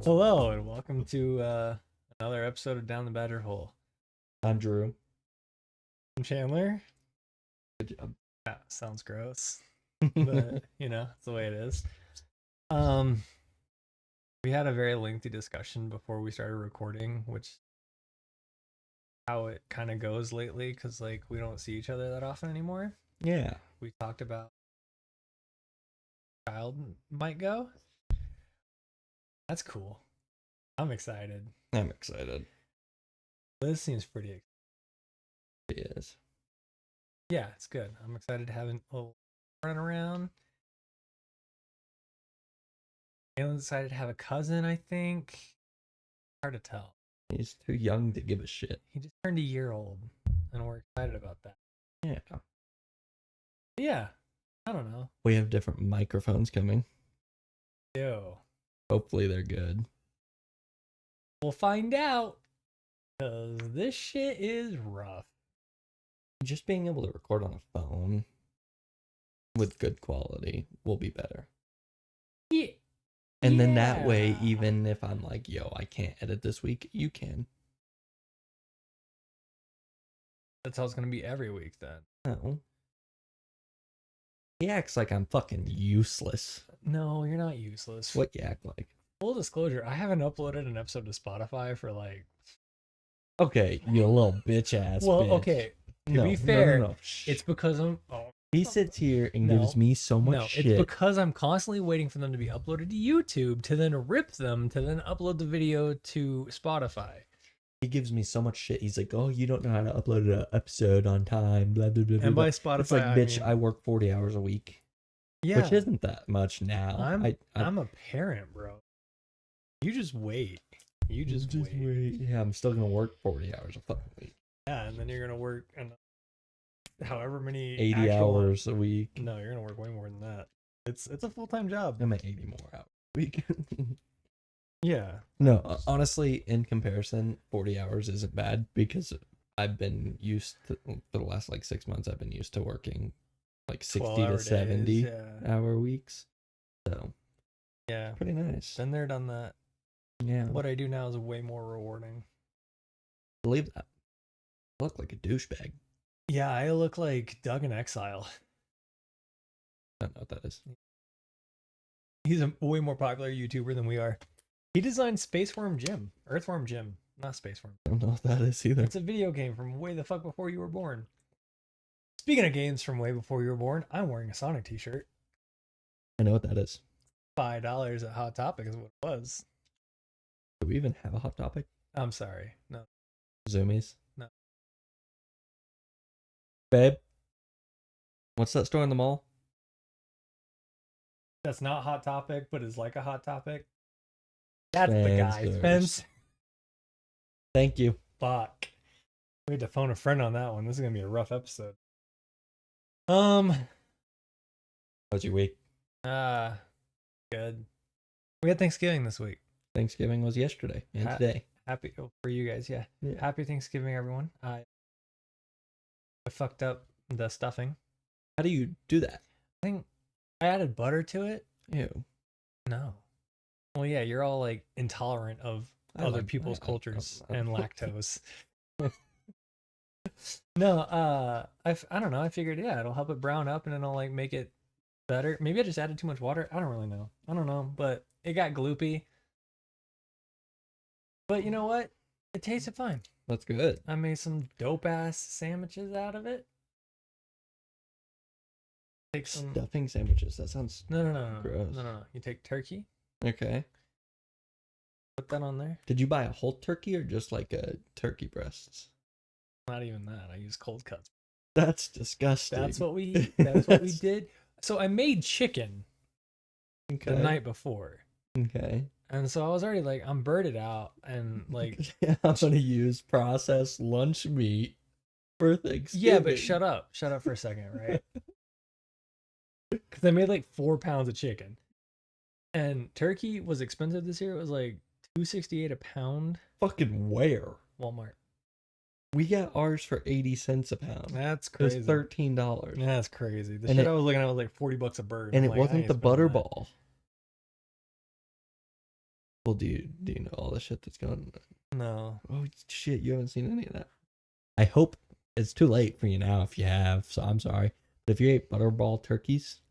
Hello and welcome to another episode of Down the Badger Hole. I'm Drew. I'm Chandler. Good job. That sounds gross, but it's the way it is. Um, we had a very lengthy discussion before we started recording, which how it kind of goes lately, because like we don't see each other that often anymore. Yeah. We talked about child might go. That's cool. I'm excited. I'm excited. This seems pretty exciting. It is. Yeah, it's good. I'm excited to have a little run around. Alan's excited to have a cousin, I think. Hard to tell. He's too young to give a shit. He just turned a year old, and we're excited about that. Yeah. But yeah, I don't know. We have different microphones coming. Yo. Hopefully they're good. We'll find out. Because this shit is rough. Just being able to record on a phone with good quality will be better. Yeah. And then that way, even if I'm like, yo, I can't edit this week, you can. That's how it's going to be every week then. No. He acts like I'm fucking useless. No, you're not useless. What you act like? Full disclosure, I haven't uploaded an episode to Spotify for like... Okay, you little bitch ass Well, bitch. okay. To be fair, no. it's because I'm... He sits here and gives me so much shit. It's because I'm constantly waiting for them to be uploaded to YouTube to then rip them to then upload the video to Spotify. He gives me so much shit. He's like, oh, you don't know how to upload an episode on time, blah, blah, blah, And blah. by Spotify, it's like, bitch, I work 40 hours a week. Yeah. Which isn't that much now. I'm a parent, bro. You just wait. You just wait. Yeah, I'm still going to work 40 hours a fucking week. Yeah, and then you're going to work however many 80 hours a week. No, you're gonna work way more than that. It's a full-time job. I'm at 80 more hours a week. Yeah. No, honestly, in comparison, 40 hours isn't bad because I've been used to, for the last like 6 months, I've been used to working like 60 to 70 hour weeks. So, yeah, pretty nice. Been there, done that. Yeah. What I do now is way more rewarding. Believe that. I look like a douchebag. Yeah, I look like Doug in Exile. I don't know what that is. He's a way more popular YouTuber than we are. He designed Spaceworm Gym. Earthworm Gym. Not Spaceworm. I don't know what that is either. It's a video game from way the fuck before you were born. Speaking of games from way before you were born, I'm wearing a Sonic t-shirt. I know what that is. $5 at Hot Topic is what it was. Do we even have a Hot Topic? I'm sorry. No. Zoomies? No. Babe? What's that store in the mall? That's not Hot Topic, but is like a Hot Topic. That's the guy. Spence. Thank you. Fuck. We had to phone a friend on that one. This is gonna be a rough episode. How's your week? Good. We had Thanksgiving this week. Thanksgiving was yesterday and today. Happy for you guys, yeah. Happy Thanksgiving, everyone. I fucked up the stuffing. How do you do that? I think I added butter to it. Ew. No. Well, yeah, you're all like intolerant of other people's cultures and lactose. No, I don't know. I figured, yeah, it'll help it brown up and it'll like make it better. Maybe I just added too much water. I don't really know. I don't know, but it got gloopy. But you know what? It tasted fine. That's good. I made some dope ass sandwiches out of it. Take some stuffing sandwiches. That sounds no gross. No. You take turkey. Okay. Put that on there. Did you buy a whole turkey or just like a turkey breasts? Not even that. I use cold cuts. That's disgusting. That's what we did. So I made chicken the night before. Okay. And so I was already like, I'm birded out and like I'm gonna use processed lunch meat for Thanksgiving. Yeah, but shut up for a second, right? Because I made like 4 pounds of chicken, and turkey was expensive this year. It was like $2.68 a pound. Fucking where? Walmart. We got ours for 80 cents a pound. That's crazy. It was $13. That's crazy. The shit I was looking at was like $40 a bird. And it wasn't the butterball. Well, do you know all the shit that's going on? No. Oh shit, you haven't seen any of that. I hope it's too late for you now if you have, so I'm sorry. But if you ate Butterball turkeys,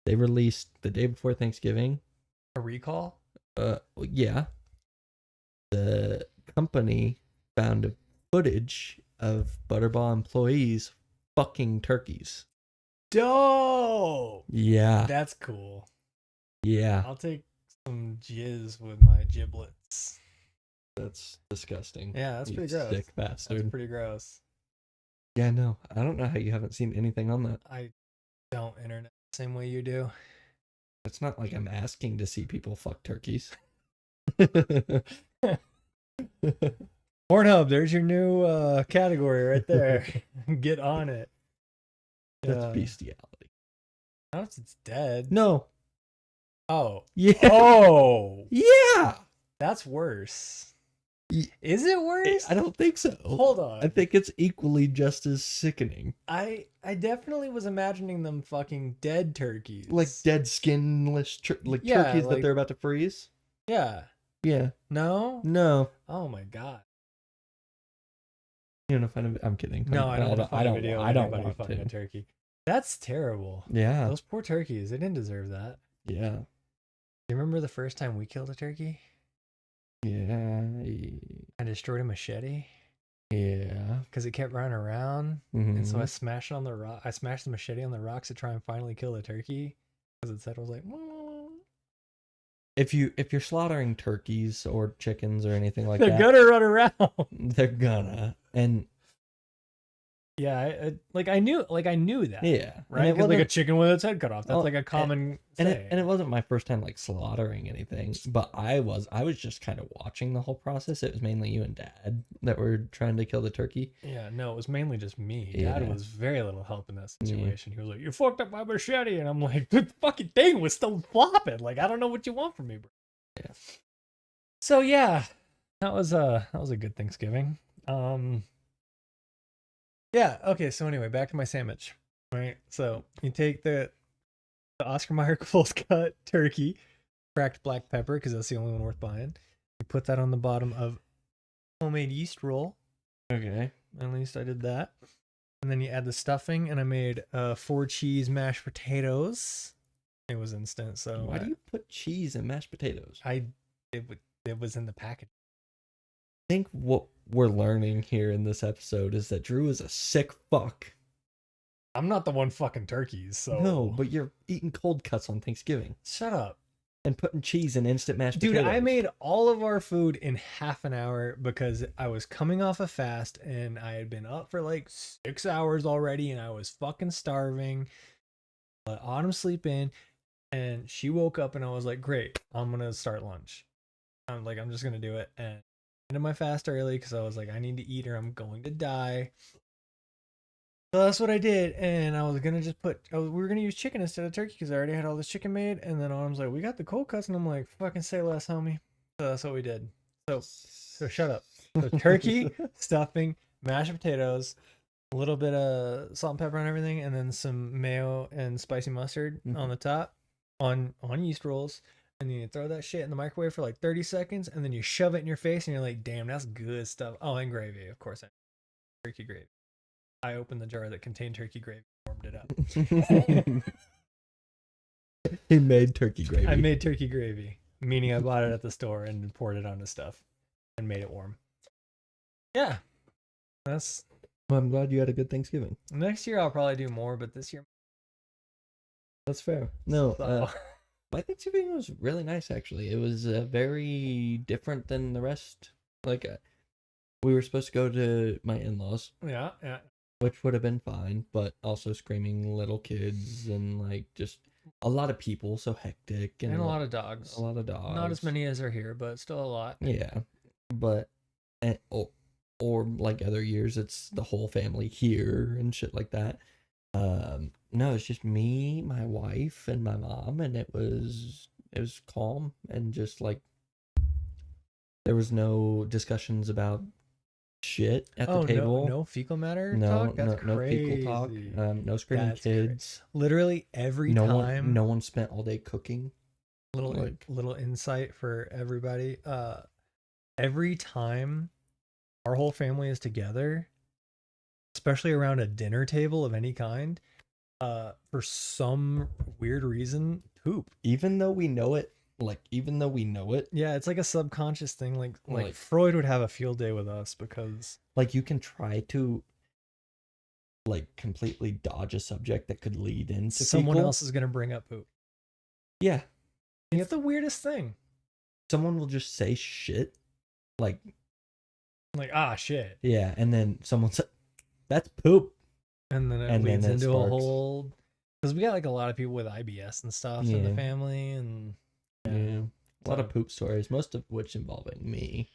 they released the day before Thanksgiving. A recall? Yeah. The company found footage of Butterball employees fucking turkeys. Dope! Yeah. That's cool. Yeah. I'll take some jizz with my giblets. That's disgusting. Yeah, that's You pretty gross. sick bastard. That's pretty gross. Yeah, no. I don't know how you haven't seen anything on that. I don't internet the same way you do. It's not like I'm asking to see people fuck turkeys. Pornhub, there's your new category right there. Get on it. That's bestiality. Not if it's dead. No. Oh. Yeah. Oh. Yeah. That's worse. Is it worse? I don't think so. Hold on. I think it's equally just as sickening. I definitely was imagining them fucking dead turkeys. Like dead skinless turkeys that they're about to freeze? Yeah. Yeah. No? No. Oh my god. You don't find it? I'm kidding. No, I don't find a video of anybody want fucking to. a turkey. That's terrible. Yeah. Those poor turkeys, they didn't deserve that. Yeah. Do you remember the first time we killed a turkey? Yeah. I destroyed a machete. Yeah. Because it kept running around. Mm-hmm. And so I smashed it on the rock. I smashed the machete on the rocks to try and finally kill the turkey. Because it said, I was like, if you're slaughtering turkeys or chickens or anything like they're that, gonna run around. They're gonna. And yeah, I knew that. Yeah. Right? Because like a chicken with its head cut off. That's like a common and saying. it wasn't my first time like slaughtering anything, but I was just kind of watching the whole process. It was mainly you and Dad that were trying to kill the turkey. Yeah, no, it was mainly just me. Yeah. Dad was very little help in that situation. He was like, "You fucked up my machete," and I'm like, "The fucking thing was still flopping. Like, I don't know what you want from me, bro." Yeah. So yeah, that was a good Thanksgiving. Yeah. Okay. So anyway, back to my sandwich. Right. So you take the Oscar Mayer close cut turkey, cracked black pepper because that's the only one worth buying. You put that on the bottom of homemade yeast roll. Okay. At least I did that. And then you add the stuffing, and I made 4 cheese mashed potatoes. It was instant. So why do you put cheese in mashed potatoes? It was in the package. I think what we're learning here in this episode is that Drew is a sick fuck. I'm not the one fucking turkeys, so no, but you're eating cold cuts on Thanksgiving. Shut up. And putting cheese in instant mashed potatoes. Dude, I made all of our food in half an hour because I was coming off a fast and I had been up for like 6 hours already and I was fucking starving. Let Autumn sleep in and she woke up and I was like, great, I'm going to start lunch. I'm just going to do it. And ended my fast early because I was like, I need to eat or I'm going to die. So that's what I did, and I was gonna just we were gonna use chicken instead of turkey because I already had all this chicken made. And then Autumn's like, "We got the cold cuts," and I'm like, "Fucking say less, homie." So that's what we did. So shut up. So turkey, stuffing, mashed potatoes, a little bit of salt and pepper on everything, and then some mayo and spicy mustard on the top, on yeast rolls. And then you throw that shit in the microwave for like 30 seconds, and then you shove it in your face, and you're like, "Damn, that's good stuff." Oh, and gravy, of course. Turkey gravy. I opened the jar that contained turkey gravy and warmed it up. He made turkey gravy. I made turkey gravy, meaning I bought it at the store and poured it onto stuff and made it warm. Yeah. Well, I'm glad you had a good Thanksgiving. Next year I'll probably do more, but this year... That's fair. No, my Thanksgiving was really nice, actually. It was very different than the rest. Like, we were supposed to go to my in-laws. Yeah. Which would have been fine, but also screaming little kids and like just a lot of people, so hectic. And a lot of dogs. A lot of dogs. Not as many as are here, but still a lot. Yeah. But, or like other years, it's the whole family here and shit like that. No, it's just me, my wife, and my mom, and it was calm and just like there was no discussions about shit at the table. No fecal matter talk? That's crazy. No fecal talk. No screaming kids. Literally every time. No one spent all day cooking. Little insight for everybody. Every time our whole family is together, especially around a dinner table of any kind, for some weird reason, poop. Even though we know it, yeah, it's like a subconscious thing. Like Freud would have a field day with us because like you can try to like completely dodge a subject that could lead into someone fecal. else is gonna bring up poop. Yeah, It's the weirdest thing. Someone will just say shit, like shit. Yeah, and then someone said, "That's poop," and then it leads into a whole. Because we got like a lot of people with IBS and stuff in the family, and a lot of poop stories, most of which involving me.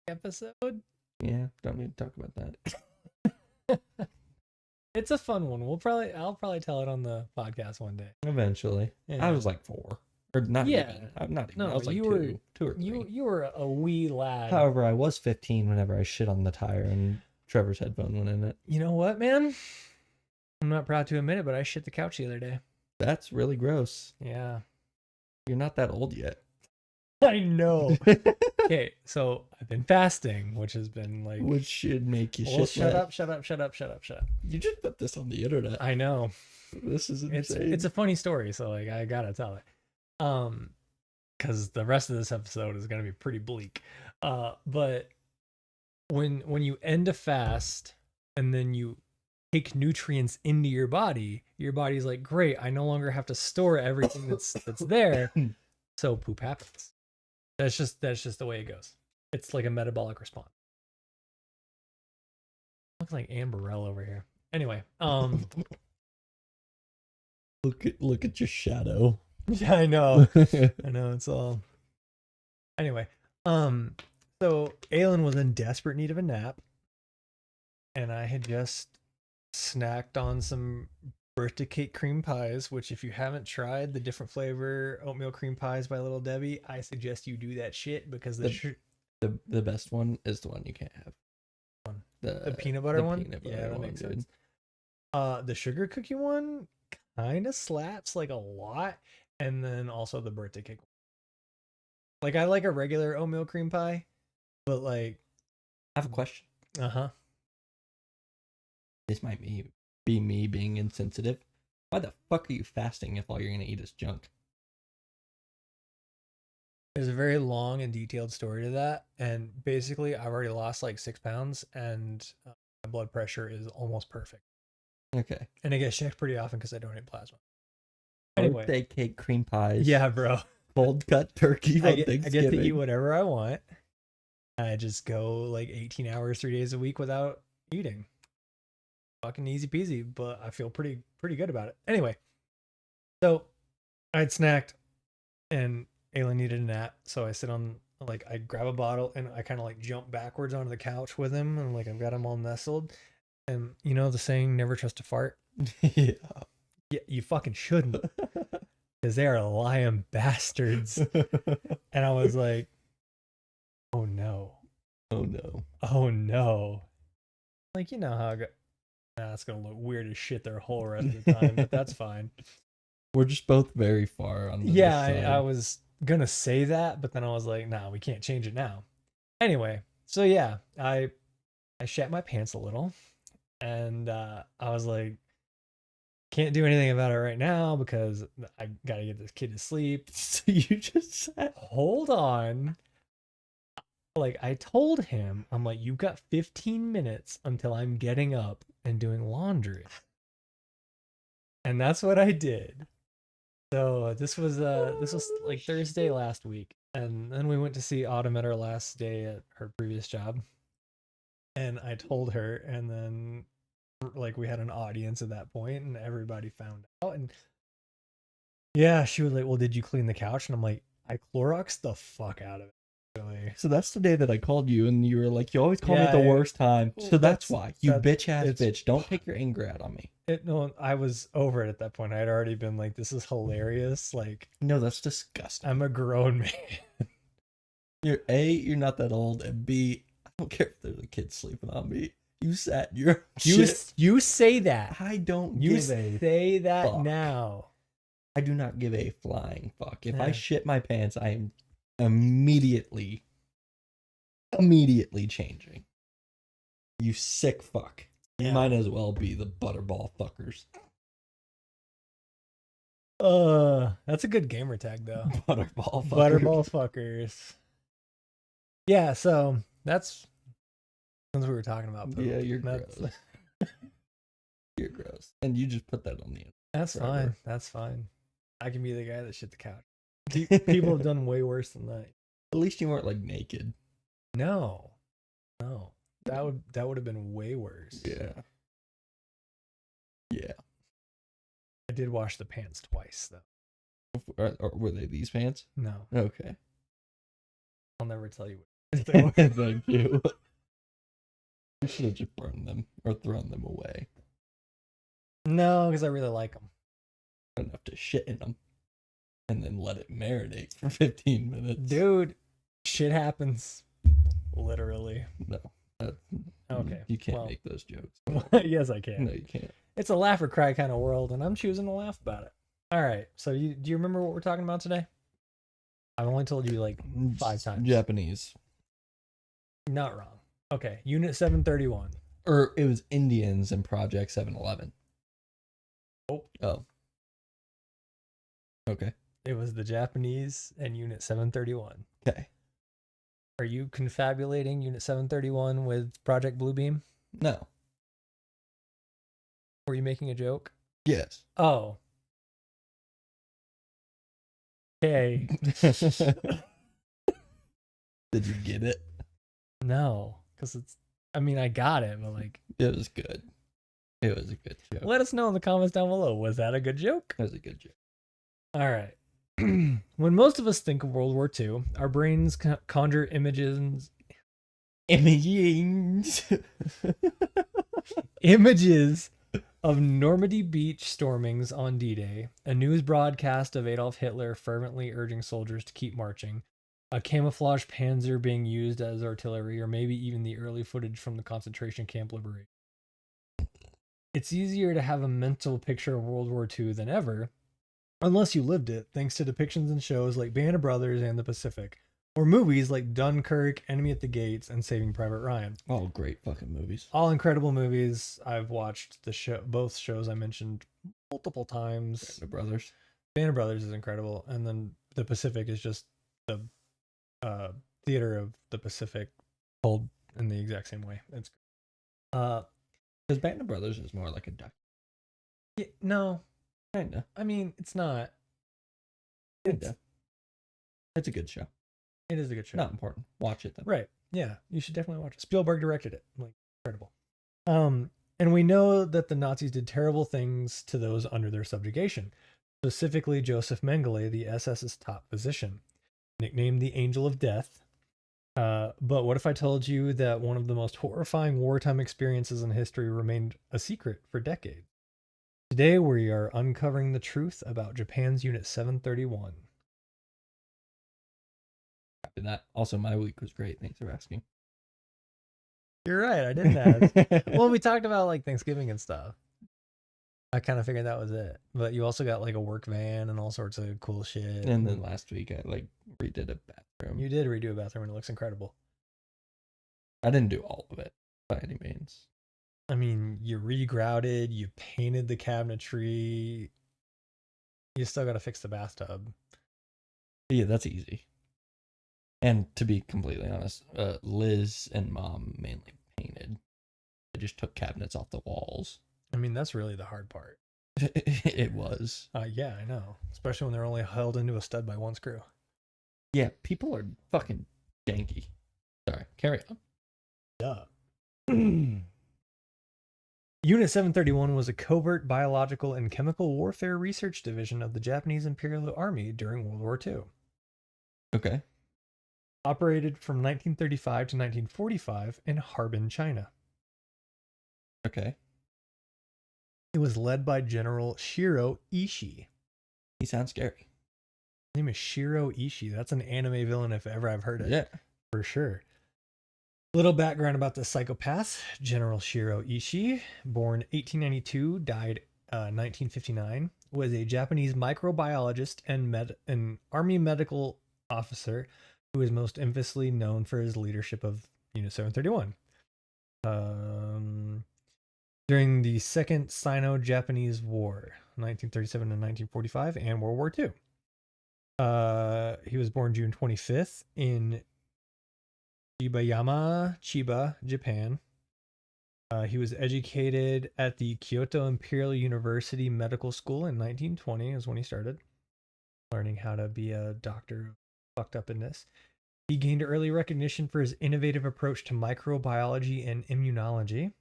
Episode. Yeah, don't need to talk about that. It's a fun one. I'll probably tell it on the podcast one day. Eventually. Yeah. I was like 4. Or not even. I'm not even. No, I was like you 2 were, or 3. You were a wee lad. However, I was 15 whenever I shit on the tire and Trevor's headphone went in it. You know what, man? I'm not proud to admit it, but I shit the couch the other day. That's really gross. Yeah. You're not that old yet. I know. Okay, so I've been fasting, which has been like... Which should make you shit. Shut up. You just put this on the internet. I know. This is insane. It's a funny story, so like I gotta tell it. Because the rest of this episode is gonna be pretty bleak. But when you end a fast and then you take nutrients into your body's like, great, I no longer have to store everything that's there, so poop happens. That's just the way it goes. It's like a metabolic response. Looks like Amberell over here. Anyway, look at your shadow. Yeah, I know. I know, it's all. Anyway, so Aylin was in desperate need of a nap, and I had just snacked on some birthday cake cream pies, which if you haven't tried the different flavor oatmeal cream pies by Little Debbie, I suggest you do that shit because the best one is the one you can't have. The peanut butter one? Yeah, that makes sense. The sugar cookie one kind of slaps like a lot, and then also the birthday cake. Like I like a regular oatmeal cream pie, but like I have a question. Uh-huh. This might be me being insensitive. Why the fuck are you fasting if all you're gonna eat is junk? There's a very long and detailed story to that, and basically I've already lost like 6 pounds, and my blood pressure is almost perfect. Okay. And I get checked pretty often because I donate plasma. Anyway. Birthday cake cream pies. Yeah, bro. Cold cut turkey on Thanksgiving. I get to eat whatever I want. I just go like 18 hours, 3 days a week without eating. Fucking easy peasy, but I feel pretty good about it. Anyway, so I'd snacked and Aylin needed a nap, so I sit on, like, I grab a bottle and I kind of like jump backwards onto the couch with him, and like I've got him all nestled. And you know the saying, never trust a fart? Yeah, you fucking shouldn't, because they are lying bastards. And I was like, oh no. Like, you know how that's gonna look weird as shit their whole rest of the time, but that's fine. We're just both very far on the side. I was gonna say that, but then I was like, nah, we can't change it now. Anyway, so yeah, I shat my pants a little, and I was like, can't do anything about it right now because I gotta get this kid to sleep. So you just said, hold on. Like, I told him, I'm like, you've got 15 minutes until I'm getting up and doing laundry. And that's what I did. So this was like Thursday last week. And then we went to see Autumn at her last day at her previous job. And I told her, and then like we had an audience at that point and everybody found out. And yeah, she was like, well, did you clean the couch? And I'm like, I Cloroxed the fuck out of it. Really. So that's the day that I called you, and you were like, you always call me at the worst time. So that's why. You bitch ass bitch. Don't take your anger out on me. No, I was over it at that point. I had already been like, this is hilarious. Like, no, that's disgusting. I'm a grown man. You're not that old, and B, I don't care if there's a kid sleeping on me. You sat your you say that. I don't you give a say that fuck. now. I do not give a flying fuck. If I Yeah. shit my pants, I am immediately changing. You sick fuck. You Yeah. might as well be the butterball fuckers. That's a good gamer tag though. Butterball fuckers. Butterball fuckers. Yeah, so that's since we were talking about poop. Yeah, you're That's, gross. You're gross. And you just put that on the internet. that's Forever. fine. That's fine. I can be the guy that shit the couch. People have done way worse than that. At least you weren't like naked. No. That would have been way worse. Yeah. Yeah. I did wash the pants twice though. Or were they these pants? No. Okay. I'll never tell you what they were. Thank you. You should have just burned them or thrown them away. No, because I really like them. Enough to shit in them. And then let it marinate for 15 minutes. Dude, shit happens. Literally. No. Okay. You can't make those jokes. Yes, I can. No, you can't. It's a laugh or cry kind of world, and I'm choosing to laugh about it. All right. So, do you remember what we're talking about today? I've only told you like 5 times. Japanese. Not wrong. Okay. Unit 731. Or it was Indians in Project 711. Oh. Okay. It was the Japanese and Unit 731. Okay. Are you confabulating Unit 731 with Project Bluebeam? No. Were you making a joke? Yes. Oh. Okay. Did you get it? No, because I got it, but like. It was good. It was a good joke. Let us know in the comments down below. Was that a good joke? It was a good joke. All right. When most of us think of World War II, our brains conjure images of Normandy beach stormings on D-Day, a news broadcast of Adolf Hitler fervently urging soldiers to keep marching, a camouflage panzer being used as artillery, or maybe even the early footage from the concentration camp liberation. It's easier to have a mental picture of World War II than ever, unless you lived it, thanks to depictions in shows like Band of Brothers and The Pacific, or movies like Dunkirk, Enemy at the Gates, and Saving Private Ryan. All great fucking movies. All incredible movies. I've watched both shows I mentioned multiple times. Band of Brothers. Band of Brothers is incredible, and then The Pacific is just the theater of the Pacific told in the exact same way. It's because Band of Brothers is more like a duck. Yeah, no. Kinda. I mean, it's not. Kinda. It's a good show. It is a good show. Not important. Watch it then. Right. Yeah, you should definitely watch it. Spielberg directed it. Like, incredible. And we know that the Nazis did terrible things to those under their subjugation. Specifically, Joseph Mengele, the SS's top physician, nicknamed the Angel of Death. But what if I told you that one of the most horrifying wartime experiences in history remained a secret for decades? Today, we are uncovering the truth about Japan's Unit 731. After that, also my week was great. Thanks for asking. You're right, I didn't ask. Well, we talked about like Thanksgiving and stuff. I kind of figured that was it. But you also got like a work van and all sorts of cool shit. And then last week I like redid a bathroom. You did redo a bathroom and it looks incredible. I didn't do all of it by any means. I mean, you regrouted, you painted the cabinetry. You still got to fix the bathtub. Yeah, that's easy. And to be completely honest, Liz and Mom mainly painted. They just took cabinets off the walls. I mean, that's really the hard part. It was. Yeah, I know. Especially when they're only held into a stud by one screw. Yeah, people are fucking janky. Sorry, carry on. Duh. Unit 731 was a covert biological and chemical warfare research division of the Japanese Imperial Army during World War II. Okay. Operated from 1935 to 1945 in Harbin, China. Okay. It was led by General Shiro Ishii. He sounds scary. His name is Shiro Ishii. That's an anime villain if ever I've heard it. Yeah. For sure. Little background about the psychopath. General Shiro Ishii, born 1892, died 1959, was a Japanese microbiologist and an army medical officer who is most infamously known for his leadership of Unit 731. During the Second Sino-Japanese War, 1937 to 1945, and World War II. He was born June 25th in Chibayama, Chiba, Japan. He was educated at the Kyoto Imperial University Medical School in 1920 is when he started learning how to be a doctor fucked up in this. He gained early recognition for his innovative approach to microbiology and immunology.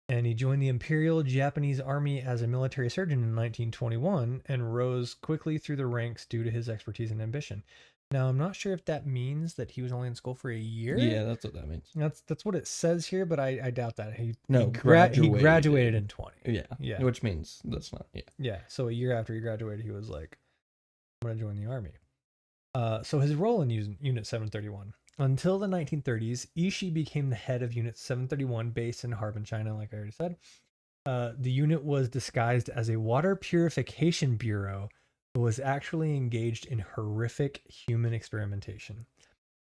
And he joined the Imperial Japanese Army as a military surgeon in 1921 and rose quickly through the ranks due to his expertise and ambition. Now, I'm not sure if that means that he was only in school for a year. Yeah, that's what that means. That's what it says here, but I doubt that. He graduated in 20. Yeah. Which means that's not, Yeah, so a year after he graduated, he was like, I'm going to join the army. So his role in Unit 731. Until the 1930s, Ishii became the head of Unit 731 based in Harbin, China, like I already said. The unit was disguised as a water purification bureau, but was actually engaged in horrific human experimentation.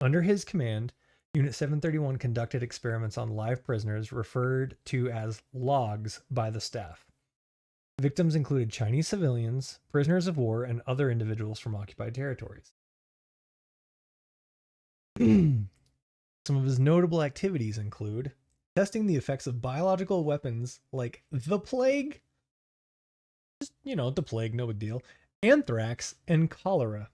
Under his command, Unit 731 conducted experiments on live prisoners referred to as logs by the staff. Victims included Chinese civilians, prisoners of war, and other individuals from occupied territories. Some of his notable activities include testing the effects of biological weapons like the plague, just, the plague, no big deal, anthrax, and cholera.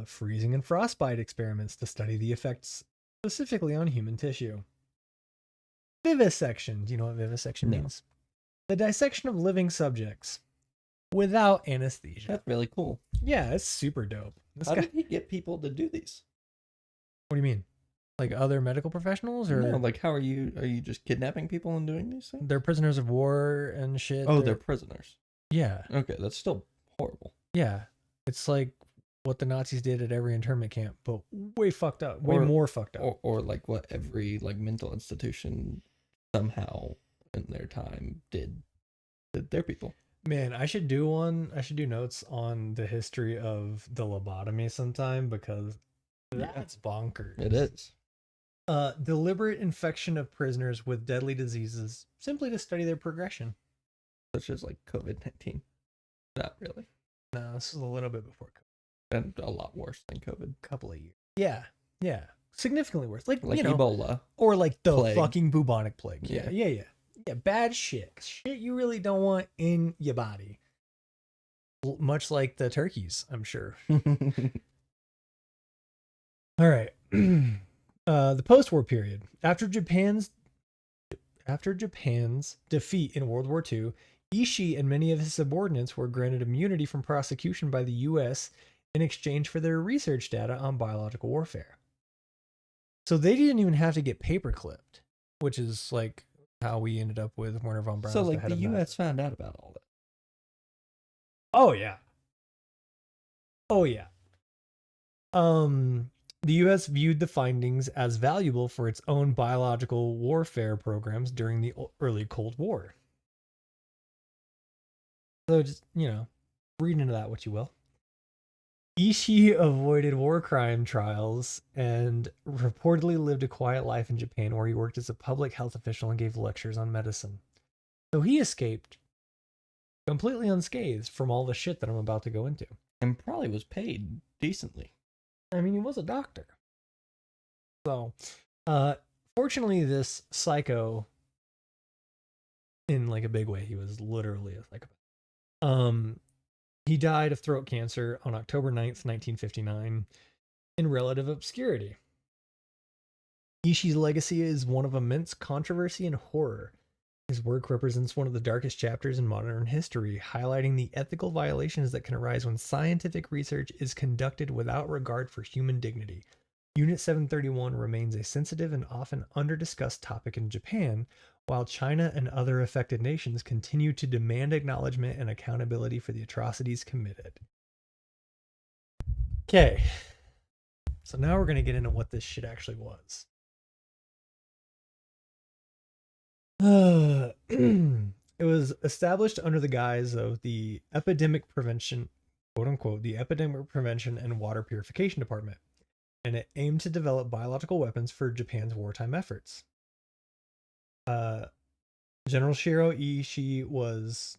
Freezing and frostbite experiments to study the effects specifically on human tissue. Vivisection. Do you know what vivisection means? The dissection of living subjects without anesthesia. That's really cool. Yeah, it's super dope. How did he get people to do these? What do you mean? Like other medical professionals, or no? Like, how are you just kidnapping people and doing these things? They're prisoners of war and shit. Oh, they're prisoners. Yeah. Okay, that's still horrible. Yeah, it's like what the Nazis did at every internment camp, but way fucked up, way more fucked up. Or like what every like mental institution somehow in their time did their people. Man, I should do notes on the history of the lobotomy sometime, because that's bonkers. It is. Deliberate infection of prisoners with deadly diseases simply to study their progression. Such as like COVID-19. Not really. No, this is a little bit before COVID. And a lot worse than COVID. Couple of years. Yeah. Significantly worse. Like Ebola. Or like the plague. Fucking bubonic plague. Yeah. Yeah, bad shit. Shit you really don't want in your body. Much like the turkeys, I'm sure. All right. The post-war period. After Japan's defeat in World War II, Ishii and many of his subordinates were granted immunity from prosecution by the U.S. in exchange for their research data on biological warfare. So they didn't even have to get paper-clipped, which is like how we ended up with Werner von Braun. So like the U.S. found out about all that. Oh yeah. The U.S. viewed the findings as valuable for its own biological warfare programs during the early Cold War. So just, read into that what you will. Ishii avoided war crime trials and reportedly lived a quiet life in Japan, where he worked as a public health official and gave lectures on medicine. So he escaped completely unscathed from all the shit that I'm about to go into. And probably was paid decently. I mean, he was a doctor. So, fortunately, this psycho, in like a big way, he was literally a psychopath. He died of throat cancer on October 9th, 1959, in relative obscurity. Ishii's legacy is one of immense controversy and horror. His work represents one of the darkest chapters in modern history, highlighting the ethical violations that can arise when scientific research is conducted without regard for human dignity. Unit 731 remains a sensitive and often under-discussed topic in Japan, while China and other affected nations continue to demand acknowledgement and accountability for the atrocities committed. Okay, so now we're going to get into what this shit actually was. It was was established under the guise of the epidemic prevention, quote unquote, the epidemic prevention and water purification department, and it aimed to develop biological weapons for Japan's wartime efforts. General Shiro Ishii was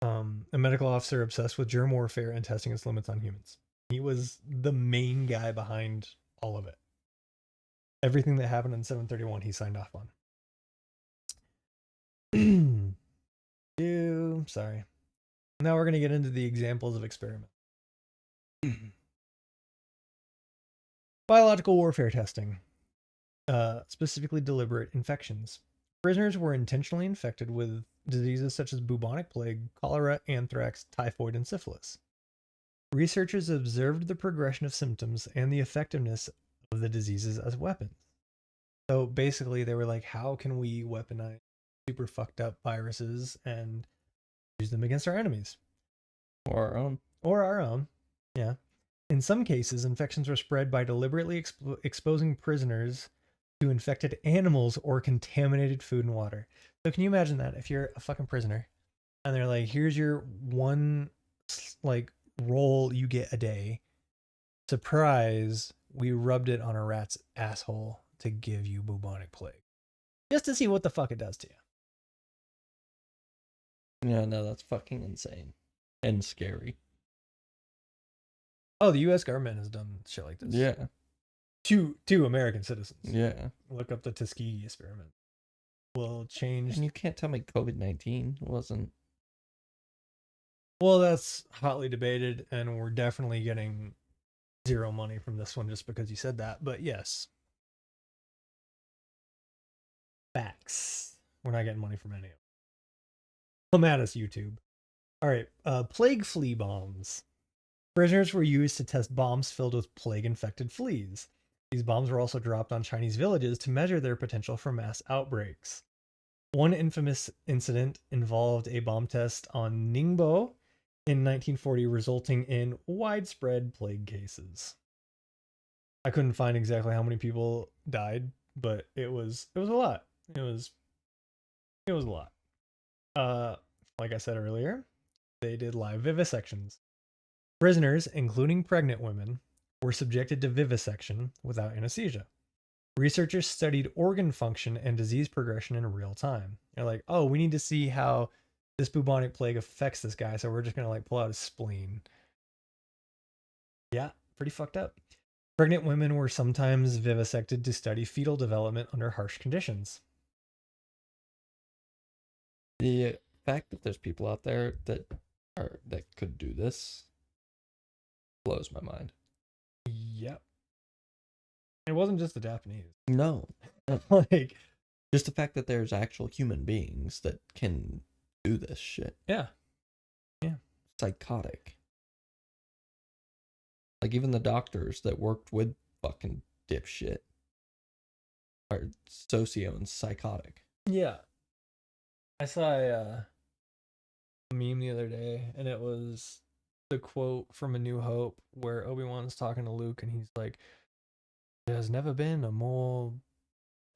a medical officer obsessed with germ warfare and testing its limits on humans. He was the main guy behind all of it. Everything that happened in 731, he signed off on. Sorry. Now we're going to get into the examples of experiments. Biological warfare testing, specifically deliberate infections. Prisoners were intentionally infected with diseases such as bubonic plague, cholera, anthrax, typhoid, and syphilis. Researchers observed the progression of symptoms and the effectiveness of the diseases as weapons. So basically, they were like, how can we weaponize super fucked up viruses and use them against our enemies? Or our own. Or our own, yeah. In some cases, infections were spread by deliberately exposing prisoners to infected animals or contaminated food and water. So can you imagine that if you're a fucking prisoner and they're like, here's your one like roll you get a day. Surprise, we rubbed it on a rat's asshole to give you bubonic plague. Just to see what the fuck it does to you. Yeah, no, that's fucking insane. And scary. Oh, the US government has done shit like this. Yeah. To American citizens. Yeah. Look up the Tuskegee experiment. Will change. And you can't tell me COVID-19 wasn't. Well, that's hotly debated, and we're definitely getting zero money from this one just because you said that. But yes. Facts. We're not getting money from any of them. Come at us, YouTube. All right. Plague flea bombs. Prisoners were used to test bombs filled with plague-infected fleas. These bombs were also dropped on Chinese villages to measure their potential for mass outbreaks. One infamous incident involved a bomb test on Ningbo in 1940, resulting in widespread plague cases. I couldn't find exactly how many people died, but it was a lot. It was a lot. Like I said earlier, they did live vivisections. Prisoners, including pregnant women, were subjected to vivisection without anesthesia. Researchers studied organ function and disease progression in real time. They're like, oh, we need to see how this bubonic plague affects this guy, so we're just gonna like pull out his spleen. Yeah, pretty fucked up. Pregnant women were sometimes vivisected to study fetal development under harsh conditions. The fact that there's people out there that could do this blows my mind. Yep. It wasn't just the Japanese. No. Like, just the fact that there's actual human beings that can do this shit. Yeah. Yeah. Psychotic. Like, even the doctors that worked with fucking dipshit are socio and psychotic. Yeah. I saw a meme the other day, and it was the quote from A New Hope where Obi-Wan's talking to Luke, and he's like, there's never been a more,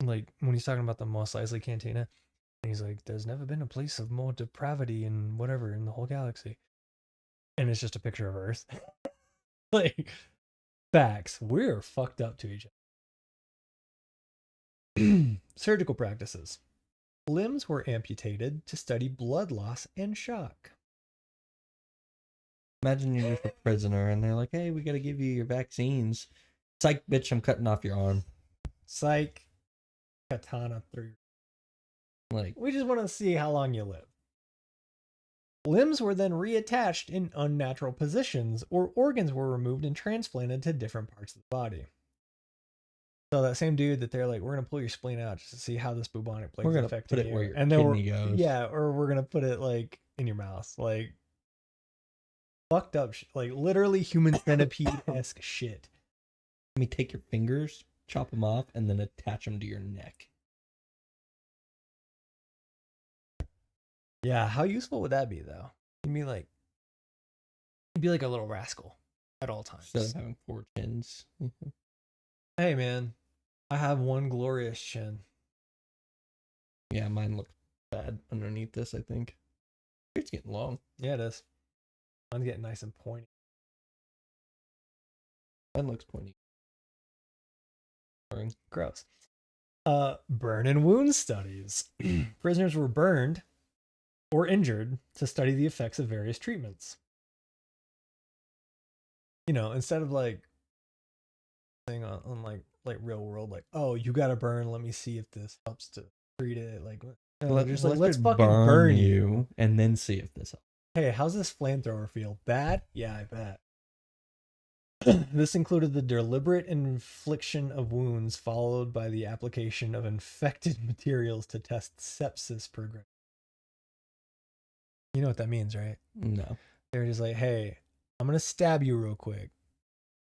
like, when he's talking about the Mos Eisley Cantina, and he's like, there's never been a place of more depravity and whatever in the whole galaxy. And it's just a picture of Earth. Like, facts. We're fucked up to each other. Surgical practices. Limbs were amputated to study blood loss and shock. Imagine you're just a prisoner and they're like, hey, we gotta give you your vaccines. Psych, bitch, I'm cutting off your arm. Psych. Katana through. Like, we just want to see how long you live. Limbs were then reattached in unnatural positions, or organs were removed and transplanted to different parts of the body. So that same dude that they're like, we're gonna pull your spleen out just to see how this bubonic plague is affecting you. Put it where your and then kidney goes. Yeah, or we're gonna put it like in your mouth, like fucked up, like literally human centipede-esque shit. Let me take your fingers, chop them off, and then attach them to your neck. Yeah, how useful would that be though? You'd be like a little rascal at all times. Instead of having 4 chins. Hey man, I have one glorious chin. Yeah, mine look bad underneath this, I think. It's getting long. Yeah, it is. Mine's getting nice and pointy. Mine looks pointy. Gross. Burn and wound studies. Prisoners were burned or injured to study the effects of various treatments. You know, instead of like thing on like real world, like, oh, you got to burn. Let me see if this helps to treat it. Like, let's fucking burn you and then see if this helps. Hey, how's this flamethrower feel? Bad? Yeah, I bet. This included the deliberate infliction of wounds followed by the application of infected materials to test sepsis progression. You know what that means, right? No. They're just like, hey, I'm going to stab you real quick.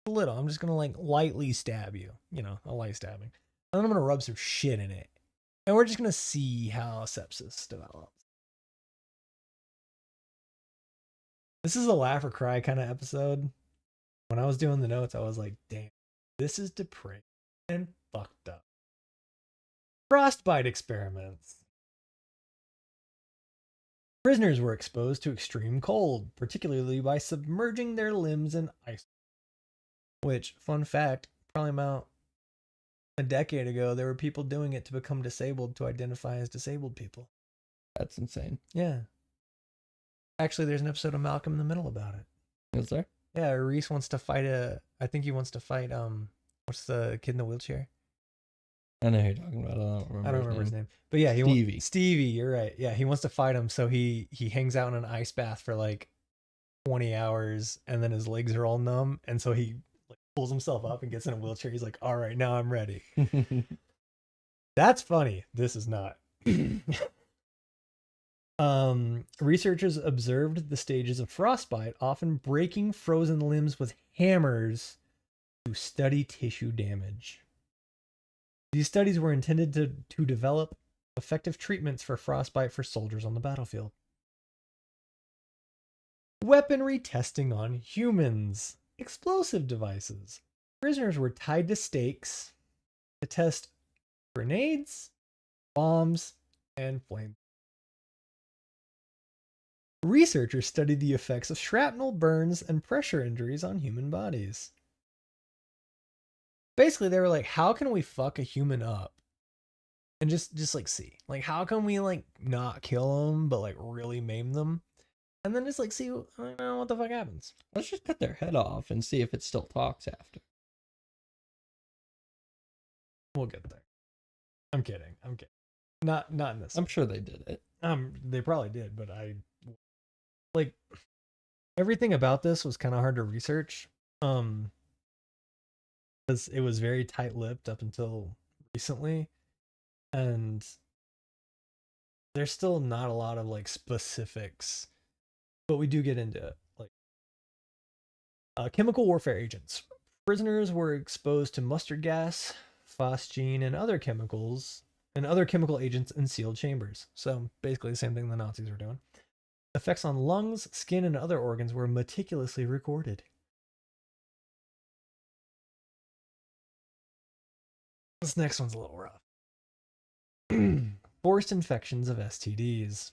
A little. I'm just going to like lightly stab you. You know, a light stabbing. And then I'm going to rub some shit in it. And we're just going to see how sepsis develops. This is a laugh or cry kind of episode. When I was doing the notes, I was like, damn, this is depraved and fucked up. Frostbite experiments. Prisoners were exposed to extreme cold, particularly by submerging their limbs in ice. Which, fun fact, probably about a decade ago, there were people doing it to become disabled to identify as disabled people. That's insane. Yeah. Actually, there's an episode of Malcolm in the Middle about it. Is there? Yeah, Reese wants to fight I think he wants to fight what's the kid in the wheelchair? I know who you're talking about. I don't remember his name. But yeah, Stevie. Stevie, you're right. Yeah, he wants to fight him, so he hangs out in an ice bath for like 20 hours and then his legs are all numb, and so he like pulls himself up and gets in a wheelchair. He's like, "All right, now I'm ready." That's funny. This is not. Researchers observed the stages of frostbite, often breaking frozen limbs with hammers to study tissue damage. These studies were intended to develop effective treatments for frostbite for soldiers on the battlefield. Weaponry testing on humans. Explosive devices. Prisoners were tied to stakes to test grenades, bombs, and flames. Researchers studied the effects of shrapnel, burns, and pressure injuries on human bodies. Basically, they were like, how can we fuck a human up? And just like see. Like, how can we like not kill them, but like really maim them? And then just like see what the fuck happens. Let's just cut their head off and see if it still talks after. We'll get there. I'm kidding. Not in this. I'm sure they did it. They probably did, but like everything about this was kind of hard to research. Because it was very tight-lipped up until recently, and there's still not a lot of like specifics, but we do get into it. Like chemical warfare agents. Prisoners were exposed to mustard gas, phosgene, and other chemical agents in sealed chambers. So basically the same thing the Nazis were doing. Effects on lungs, skin, and other organs were meticulously recorded. This next one's a little rough. Forced infections of STDs.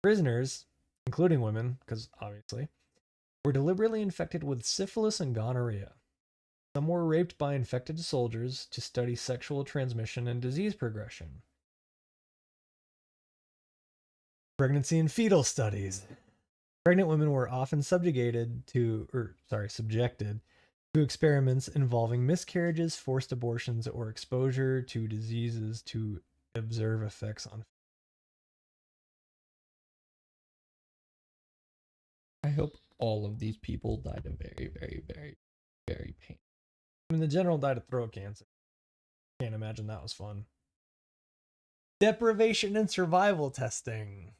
Prisoners, including women, because obviously, were deliberately infected with syphilis and gonorrhea. Some were raped by infected soldiers to study sexual transmission and disease progression. Pregnancy and fetal studies. Pregnant women were often subjected to experiments involving miscarriages, forced abortions, or exposure to diseases to observe effects on. I hope all of these people died of very, very, very, very pain. I mean, the general died of throat cancer. Can't imagine that was fun. Deprivation and survival testing.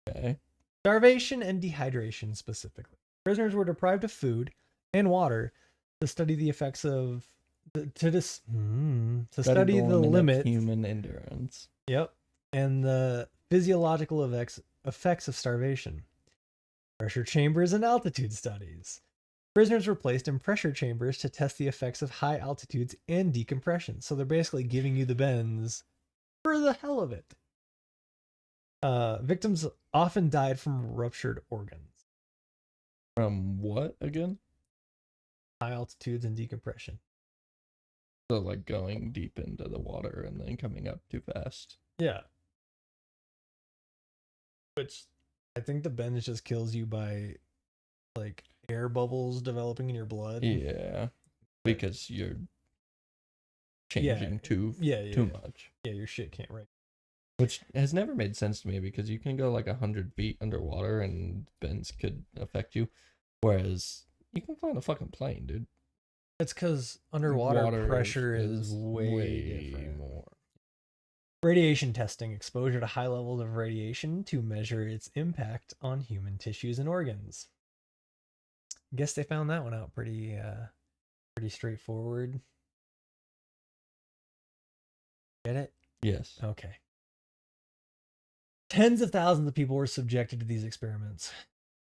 Okay. Starvation and dehydration specifically. Prisoners were deprived of food and water to study the effects of study the limit human endurance. Yep, and the physiological effects of starvation. Pressure chambers and altitude studies. Prisoners were placed in pressure chambers to test the effects of high altitudes and decompression. So they're basically giving you the bends for the hell of it. Victims often died from ruptured organs, From what again? high altitudes, and decompression. So like going deep into the water and then coming up too fast. Yeah. Which I think the bends just kills you by like air bubbles developing in your blood. Yeah. Because you're Yeah. changing too much. Yeah, your shit can't write. Which has never made sense to me because you can go like 100 feet underwater and bends could affect you. Whereas you can fly on a fucking plane, dude. It's because underwater Water pressure is way different. more. Radiation testing, exposure to high levels of radiation to measure its impact on human tissues and organs. Guess they found that one out pretty straightforward. Get it? Yes. Okay. Tens of thousands of people were subjected to these experiments,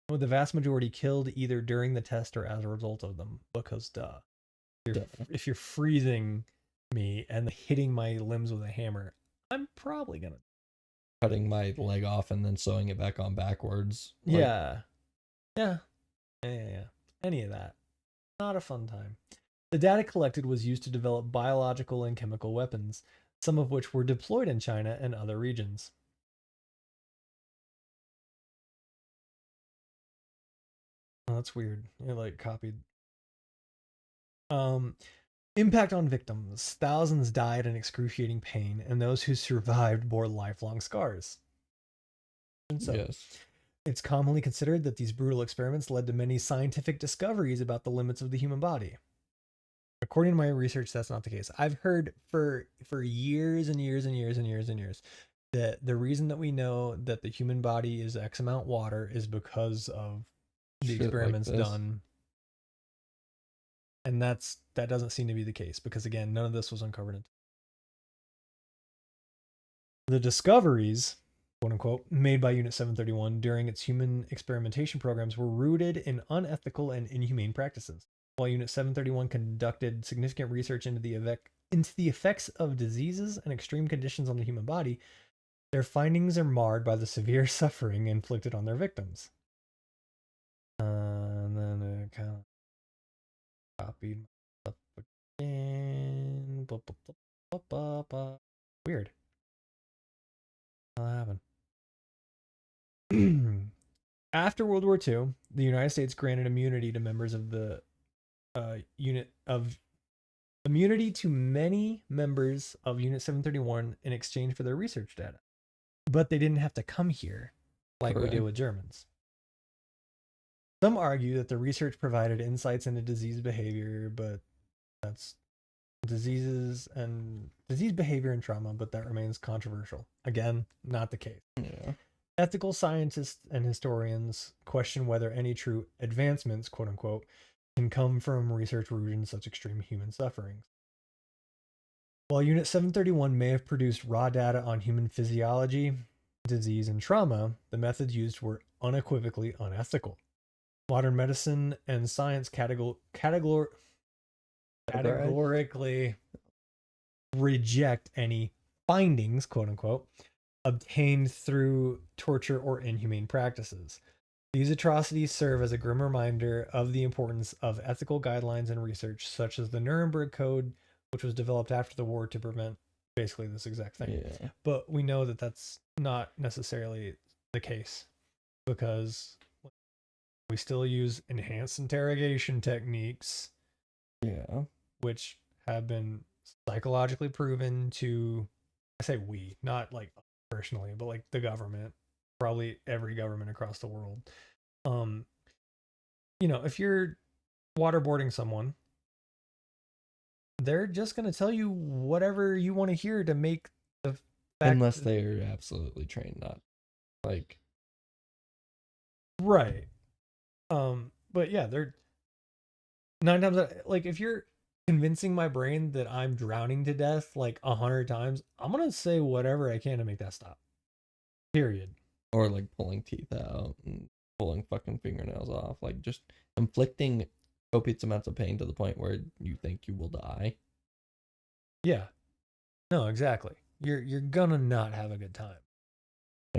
with the vast majority killed either during the test or as a result of them. Because if you're freezing me and hitting my limbs with a hammer, I'm probably gonna Cutting my leg off and then sewing it back on backwards. Like, yeah. Any of that. Not a fun time. The data collected was used to develop biological and chemical weapons, some of which were deployed in China and other regions. Oh, that's weird. It like copied. Impact on victims. Thousands died in excruciating pain, and those who survived bore lifelong scars. And so, yes. it's commonly considered that these brutal experiments led to many scientific discoveries about the limits of the human body. According to my research, that's not the case. I've heard for years and years and years and years and years that the reason that we know that the human body is X amount water is because of the experiments done. And that doesn't seem to be the case because again, none of this was uncovered. The discoveries, quote unquote, made by Unit 731 during its human experimentation programs were rooted in unethical and inhumane practices. While Unit 731 conducted significant research into the effects of diseases and extreme conditions on the human body, their findings are marred by the severe suffering inflicted on their victims. And then it kind of copied myself again. Weird. What happened? After World War II, the United States granted immunity to members of the immunity to many members of Unit 731 in exchange for their research data. But they didn't have to come here like we did with Germans. Some argue that the research provided insights into disease behavior, but that's disease behavior and trauma, but that remains controversial. Again, not the case. Yeah. Ethical scientists and historians question whether any true advancements, quote unquote, can come from research rooted in such extreme human sufferings. While Unit 731 may have produced raw data on human physiology, disease, and trauma, the methods used were unequivocally unethical. Modern medicine and science categorically reject any findings, quote unquote, obtained through torture or inhumane practices. These atrocities serve as a grim reminder of the importance of ethical guidelines and research, such as the Nuremberg Code, which was developed after the war to prevent basically this exact thing. Yeah. But we know that that's not necessarily the case because we still use enhanced interrogation techniques. Yeah. Which have been psychologically proven to, I say we, not like personally, but like the government, probably every government across the world. If you're waterboarding someone, they're just going to tell you whatever you want to hear to make the fact unless they're absolutely trained not like right. But yeah, they're 9 times like if you're convincing my brain that I'm drowning to death like 100 times, I'm gonna say whatever I can to make that stop. Period. Or like pulling teeth out and pulling fucking fingernails off, like just inflicting copious amounts of pain to the point where you think you will die. Yeah. No, exactly. You're gonna not have a good time.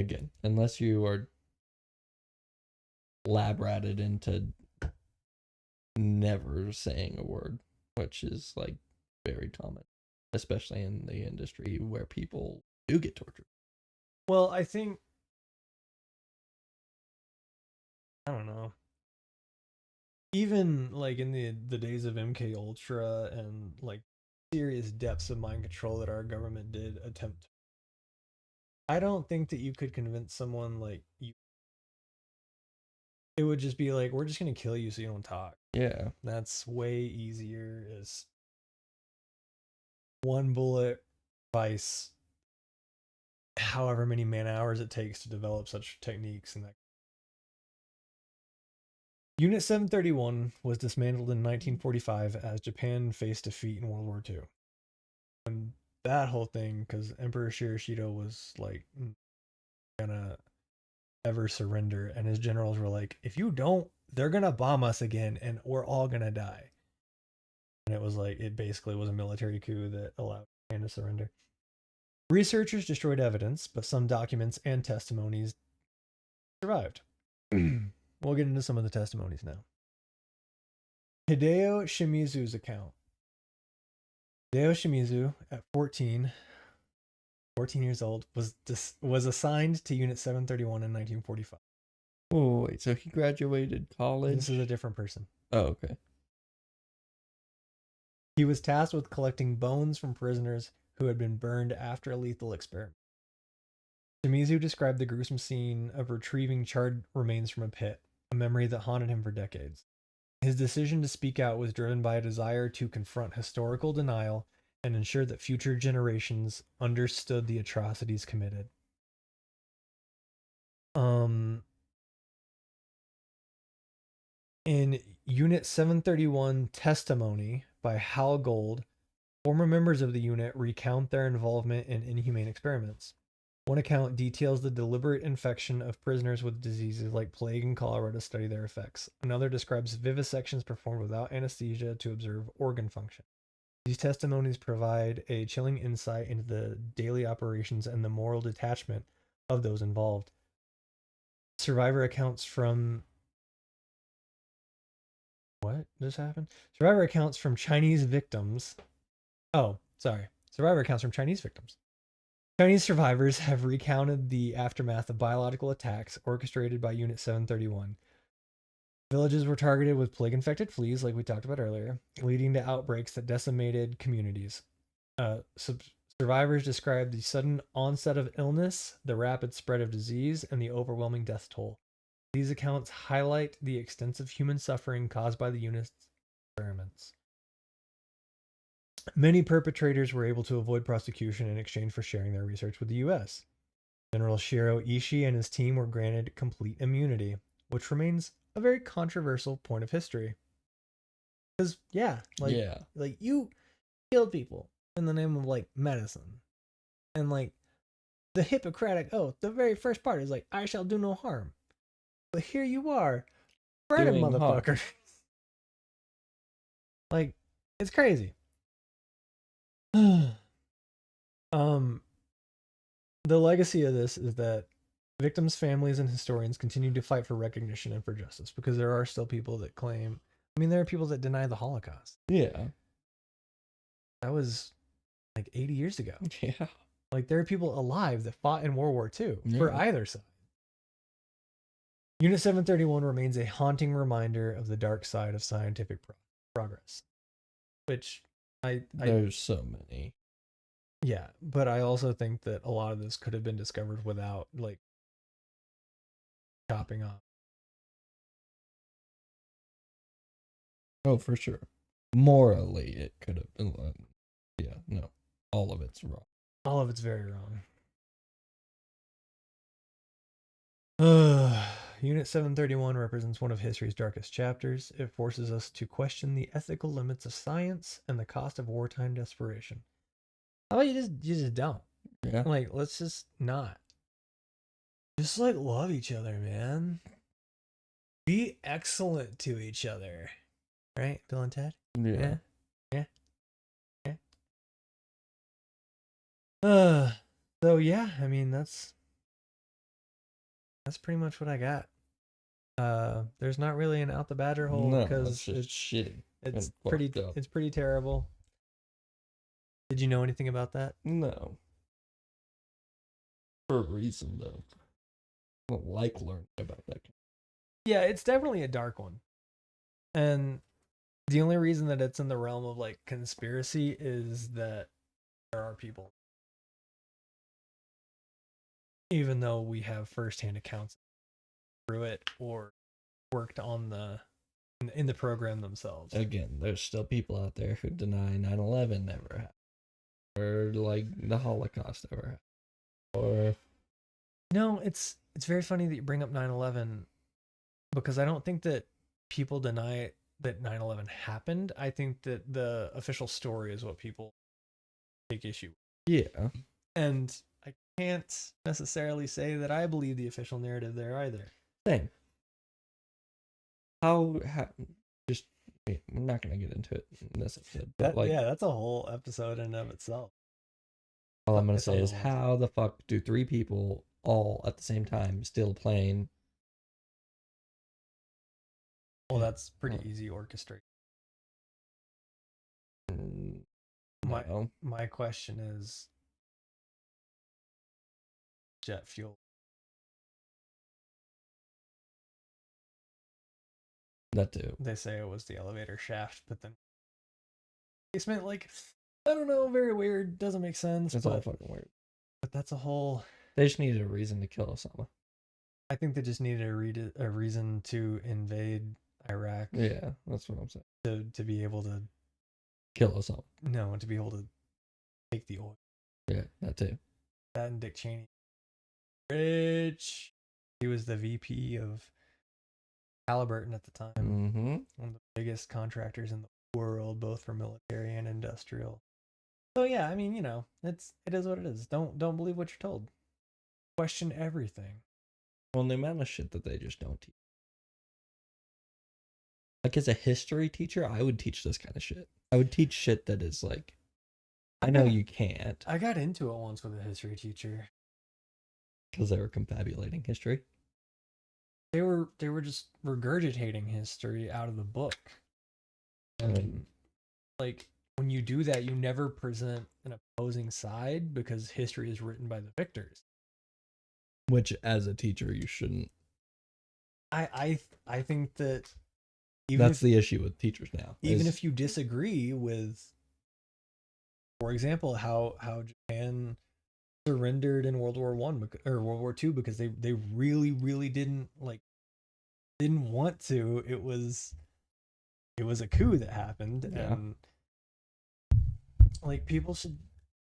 again, unless you are lab ratted into never saying a word, which is like very common, especially in the industry where people do get tortured. Well, I think, I don't know. Even like in the days of MK Ultra and like serious depths of mind control that our government did attempt, I don't think that you could convince someone like you. It would just be like, we're just gonna kill you so you don't talk. Yeah. That's way easier. Is one bullet vice, however many man hours it takes to develop such techniques and that. Unit 731 was dismantled in 1945 as Japan faced defeat in World War II. And that whole thing, because Emperor Shiroshito was like gonna ever surrender, and his generals were like, if you don't, they're gonna bomb us again, and we're all gonna die. And it was like, it basically was a military coup that allowed Japan to surrender. Researchers destroyed evidence, but some documents and testimonies survived. We'll get into some of the testimonies now. Hideo Shimizu's account. Hideo Shimizu, at 14 years old, was assigned to Unit 731 in 1945. Oh, wait, so he graduated college? This is a different person. Oh, okay. He was tasked with collecting bones from prisoners who had been burned after a lethal experiment. Shimizu described the gruesome scene of retrieving charred remains from a pit, a memory that haunted him for decades. His decision to speak out was driven by a desire to confront historical denial and ensure that future generations understood the atrocities committed. In Unit 731 testimony by Hal Gold, former members of the unit recount their involvement in inhumane experiments. One account details the deliberate infection of prisoners with diseases like plague and cholera to study their effects. Another describes vivisections performed without anesthesia to observe organ function. These testimonies provide a chilling insight into the daily operations and the moral detachment of those involved. Survivor accounts from what just happened? Survivor accounts from Chinese victims. Oh, sorry. Survivor accounts from Chinese victims. Chinese survivors have recounted the aftermath of biological attacks orchestrated by Unit 731. Villages were targeted with plague-infected fleas, like we talked about earlier, leading to outbreaks that decimated communities. Survivors described the sudden onset of illness, the rapid spread of disease, and the overwhelming death toll. These accounts highlight the extensive human suffering caused by the unit's experiments. Many perpetrators were able to avoid prosecution in exchange for sharing their research with the US. General Shiro Ishii and his team were granted complete immunity, which remains a very controversial point of history. Because, like you killed people in the name of like medicine. And like the Hippocratic Oath, the very first part is like, I shall do no harm. But here you are, burning motherfucker. Like, it's crazy. The legacy of this is that victims' families and historians continue to fight for recognition and for justice because there are still people that claim. I mean, there are people that deny the Holocaust. Yeah. That was like 80 years ago. Yeah. Like, there are people alive that fought in World War II for either side. Unit 731 remains a haunting reminder of the dark side of scientific progress. Which there's so many. Yeah, but I also think that a lot of this could have been discovered without like chopping off. Oh, for sure. Morally, it could have been. Yeah, no. All of it's wrong. All of it's very wrong. Unit 731 represents one of history's darkest chapters. It forces us to question the ethical limits of science and the cost of wartime desperation. How about you just don't? Yeah. Like, let's just not. Just like love each other, man. Be excellent to each other. Right, Bill and Ted? Yeah. So yeah, I mean that's that's pretty much what I got. There's not really an out the badger hole No, because it's just shitty. it's and pretty fucked up. it's pretty terrible. Did you know anything about that? No. For a reason, though. I don't like learning about that. Yeah, it's definitely a dark one. And the only reason that it's in the realm of like conspiracy is that there are people, even though we have firsthand accounts through it or worked on in the program themselves. Again, there's still people out there who deny 9/11 never happened, or like the Holocaust ever happened, or No, it's very funny that you bring up 9/11 because I don't think that people deny that 9/11 happened. I think that the official story is what people take issue with. yeah. And I can't necessarily say that I believe the official narrative there either. Same. How just we're not gonna get into it in this episode, but Yeah, that's a whole episode in and of itself. all I'm gonna It's say is, a whole- how the fuck do 3 people all at the same time steal a plane? Well, that's pretty easy orchestrate. No. My question is jet fuel. That too. They say it was the elevator shaft, but then basement, like, I don't know, very weird. Doesn't make sense. It's all fucking weird. But that's a whole. They just needed a reason to kill Osama. I think they just needed a reason to invade Iraq. Yeah, that's what I'm saying. To be able to Kill Osama. No, to be able to take the oil. Yeah, that too. That and Dick Cheney. Rich. He was the VP of Halliburton at the time. Mm-hmm. One of the biggest contractors in the world, both for military and industrial. So yeah, I mean, it is what it is. Don't believe what you're told. Question everything. Well, the amount of shit that they just don't teach. Like, as a history teacher, I would teach this kind of shit. I would teach shit that is like, I know you can't. I got into it once with a history teacher. Because they were confabulating history. They were just regurgitating history out of the book. And like, when you do that, you never present an opposing side because history is written by the victors. Which, as a teacher, you shouldn't. I think that that's the issue with teachers now. Even if you disagree with, for example, how Japan surrendered in World War I or World War II because they really didn't want to. It was a coup that happened, Yeah. and like, people should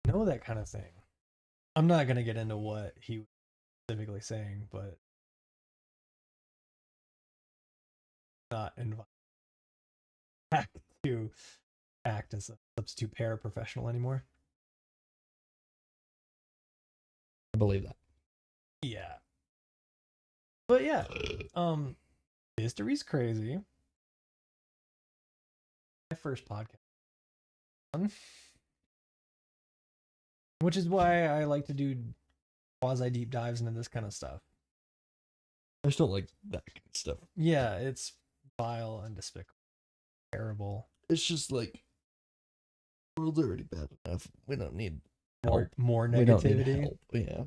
know that kind of thing. I'm not gonna get into what he was specifically saying, but not invite to act as a substitute paraprofessional anymore. I believe that. Yeah. But yeah, history's crazy. My first podcast. Which is why I like to do quasi deep dives into this kind of stuff. I just don't like that kind of stuff. Yeah, it's vile and despicable. Terrible. It's just like, the world's already bad enough. We don't need more We don't need negativity. help. Yeah.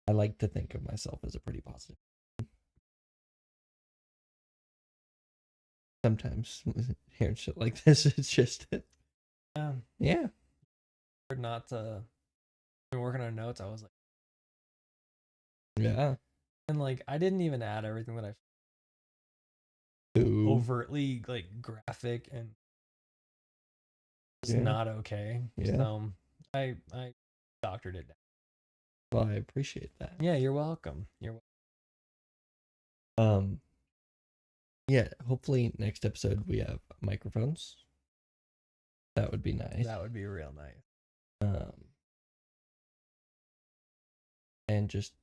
I like to think of myself as a pretty positive. Sometimes hearing shit like this, it's just yeah. Not been working on notes. I was like, Yeah. and like, I didn't even add everything that I Ooh. overtly like graphic and it's not okay. Yeah. So I doctored it down. Well, I appreciate that. Yeah, you're welcome. You're welcome. Yeah, hopefully next episode we have microphones. That would be nice. That would be real nice. And just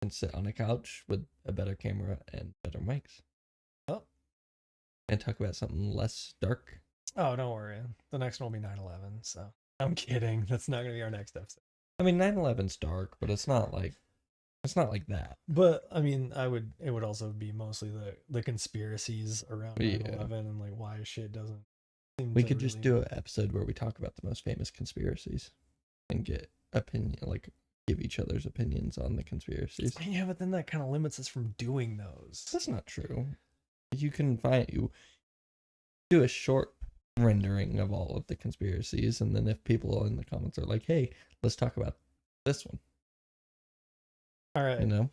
can sit on a couch with a better camera and better mics. Oh. And talk about something less dark. Oh, don't worry. The next one will be 9/11, so I'm kidding. That's not going to be our next episode. I mean, 9/11's dark, but it's not like that. But I mean, it would also be mostly the conspiracies around Yeah. 9/11 and like why shit doesn't seem We to could just really... do an episode where we talk about the most famous conspiracies and get opinion, like give each other's opinions on the conspiracies. Yeah, but then that kind of limits us from doing those. That's not true. You can do a short rendering of all of the conspiracies, and then if people in the comments are like, "Hey, let's talk about this one," All right. you know.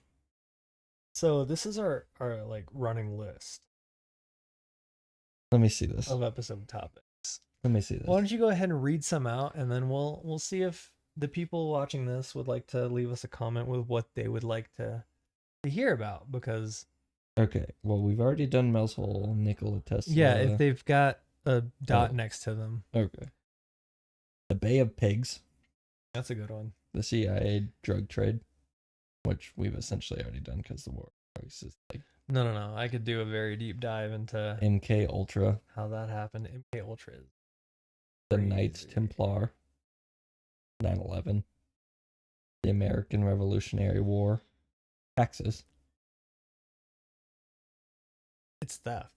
So this is our like running list Let me see this. of episode topics. Let me see this. Why don't you go ahead and read some out, and then we'll see if the people watching this would like to leave us a comment with what they would like to hear about. Because Okay, well, we've already done Mel's Hole, Nikola Tesla. yeah, if they've got a dot next to them. Okay. The Bay of Pigs. That's a good one. The CIA drug trade, which we've essentially already done because the war on drugs is like No. I could do a very deep dive into MK Ultra, how that happened. MK Ultra is the crazy. Knights Templar, 9/11, the American Revolutionary War, taxes. It's theft.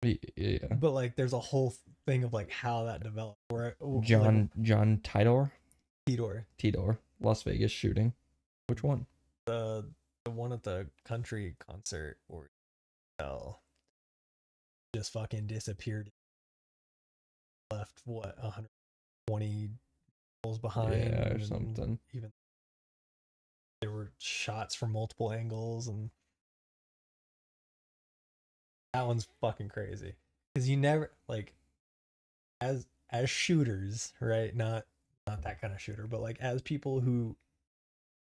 Yeah. But like there's a whole thing of like how that developed. Where John Tidor, Tidor, Las Vegas shooting. Which one? the one at the country concert where just fucking disappeared, left what 120 goals behind, Yeah, or something. Even there were shots from multiple angles, and that one's fucking crazy because you never like as shooters, right? Not that kind of shooter, but like as people who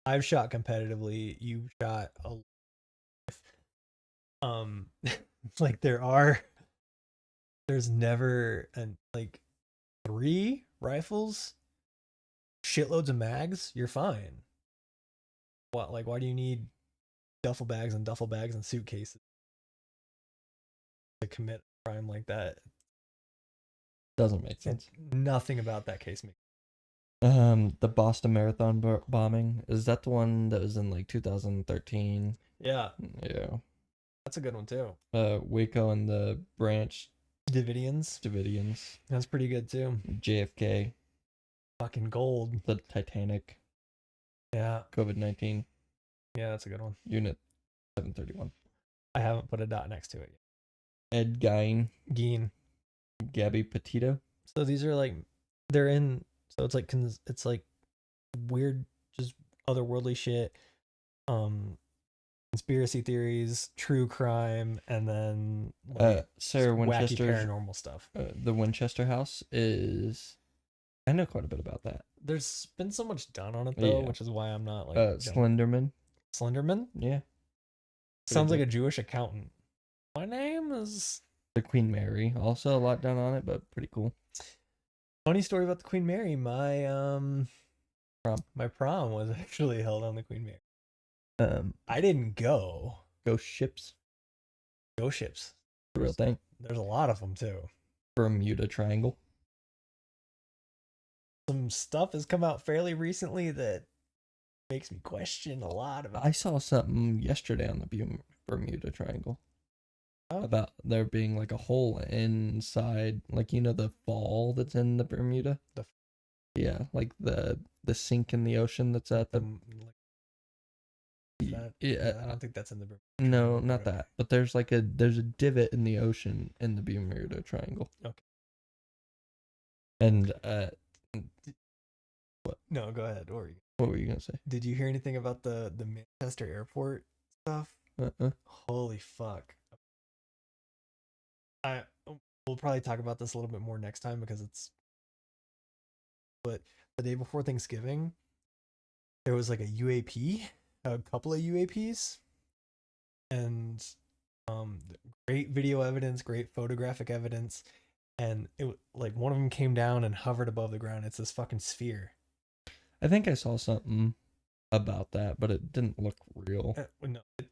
I've shot competitively, you've shot like there's never like 3 rifles, shitloads of mags, you're fine. Why do you need duffel bags and suitcases to commit a crime like that? Doesn't make sense. Nothing about that case makes The Boston Marathon bombing, is that the one that was in like 2013? Yeah, That's a good one too. Waco and the Branch Davidians. That's pretty good too. JFK, Fucking gold. the Titanic, Yeah, COVID-19, yeah, that's a good one. Unit 731, I haven't put a dot next to it yet. Ed Gein, Gabby Petito. So these are like they're in. So it's like weird, just otherworldly shit. Conspiracy theories, true crime, and then like Sarah Winchester's wacky paranormal stuff. The Winchester House is. I know quite a bit about that. There's been so much done on it though, which is why I'm not like Slenderman. Slenderman? Yeah. Sounds like a Jewish accountant. My name is the Queen Mary. Also a lot done on it, but pretty cool. Funny story about the Queen Mary. My prom was actually held on the Queen Mary. I didn't go. Ghost ships. Ghost ships. The real thing. There's a lot of them too. Bermuda Triangle. Some stuff has come out fairly recently that makes me question a lot about. I saw something yesterday on the Bermuda Triangle. About there being like a hole inside, like the fall that's in the Bermuda. Yeah, like the sink in the ocean that's at the. I don't think that's in the Bermuda. No, not that. But there's a divot in the ocean in the Bermuda Triangle. Okay. And what? No, go ahead. What were you gonna say? Did you hear anything about the Manchester airport stuff? Holy fuck! We'll probably talk about this a little bit more next time because But the day before Thanksgiving, there was like a UAP, a couple of UAPs, and great video evidence, great photographic evidence, and it like one of them came down and hovered above the ground. It's this fucking sphere. I think I saw something about that, but it didn't look real. No, it's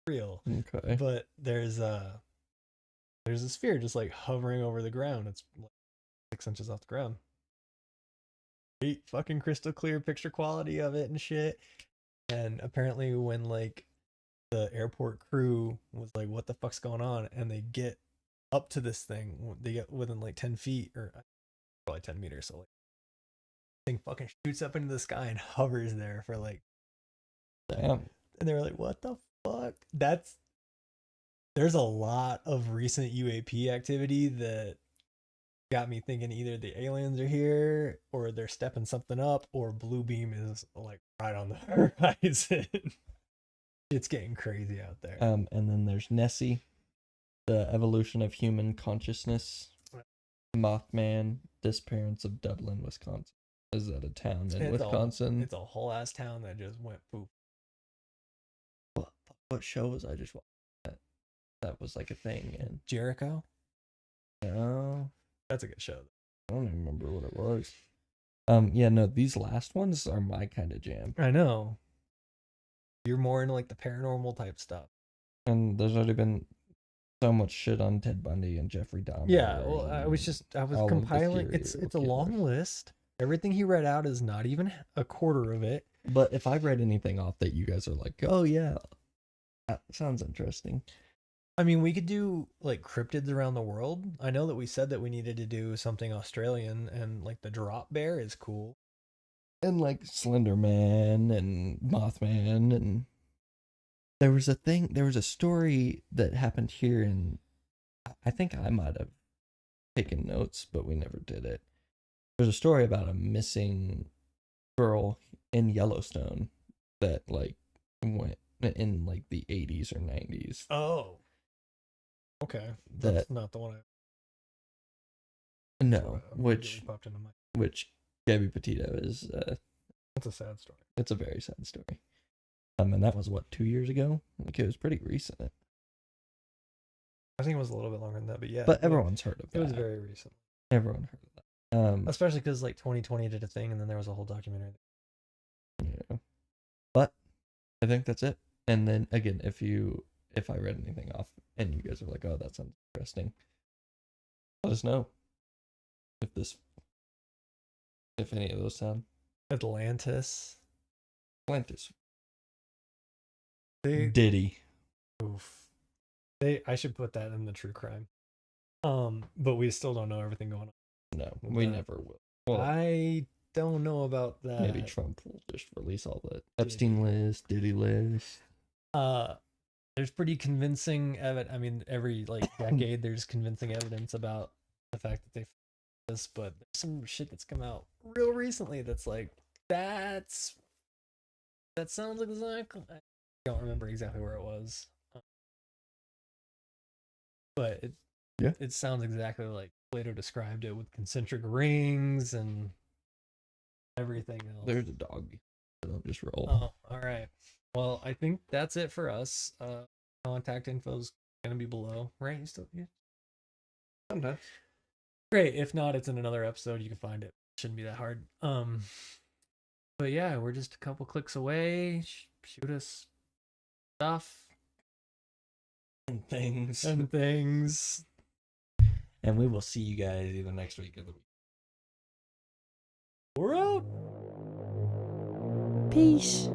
real. Okay. But there's a sphere just like hovering over the ground. It's like 6 inches off the ground. great fucking crystal clear picture quality of it and shit. And apparently when like the airport crew was like, what the fuck's going on? And they get up to this thing, they get within like 10 feet or probably 10 meters. So like, thing fucking shoots up into the sky and hovers there for like, damn. And they were like, what the fuck? There's a lot of recent UAP activity that got me thinking either the aliens are here or they're stepping something up or Blue Beam is like right on the horizon. It's getting crazy out there. And then there's Nessie, the evolution of human consciousness. Mothman, disappearance of Dublin, Wisconsin. Is that a town in Wisconsin? It's a whole ass town that just went poof. What show was I just watching? That was like a thing in Jericho? No. That's a good show. I don't even remember what it was. Yeah, no, these last ones are my kind of jam. I know. You're more into like the paranormal type stuff. And there's already been so much shit on Ted Bundy and Jeffrey Dahmer. Yeah, well, I was compiling. It's a long list. Everything he read out is not even a quarter of it. But if I read anything off that you guys are like, oh yeah, that sounds interesting. I mean, we could do like cryptids around the world. I know that we said that we needed to do something Australian, and like the drop bear is cool. And like Slender Man and Mothman, and there was a story that happened here, and I think I might have taken notes, but we never did it. There's a story about a missing girl in Yellowstone that like went in like the 80s or 90s. Oh. Okay. That's not the one which Gabby Petito is that's a sad story. It's a very sad story. And that was what, 2 years ago? Like it was pretty recent. I think it was a little bit longer than that, but yeah. But everyone's heard of that. It was very recent. Everyone heard of that. Especially because like 2020 did a thing, and then there was a whole documentary. Yeah. But I think that's it. And then again, if I read anything off and you guys are like, oh, that sounds interesting, let us know. If any of those sound. Atlantis. Diddy. Oof. I should put that in the true crime. But we still don't know everything going on. No, we never will. Well, I don't know about that. Maybe Trump will just release all the Epstein list, Diddy list. There's pretty convincing evidence. I mean, every like decade there's convincing evidence about the fact that they this, but there's some shit that's come out real recently that's like that sounds exactly. I don't remember exactly where it was, but it sounds exactly like Plato described it, with concentric rings and everything else. There's a dog. Don't just roll. Oh, all right. Well, I think that's it for us. Contact info's gonna be below, right? You still, yeah. Sometimes. Great. If not, it's in another episode. You can find it. Shouldn't be that hard. But yeah, we're just a couple clicks away. Shoot us stuff and things. And we will see you guys either next week or the week. We're out. Peace.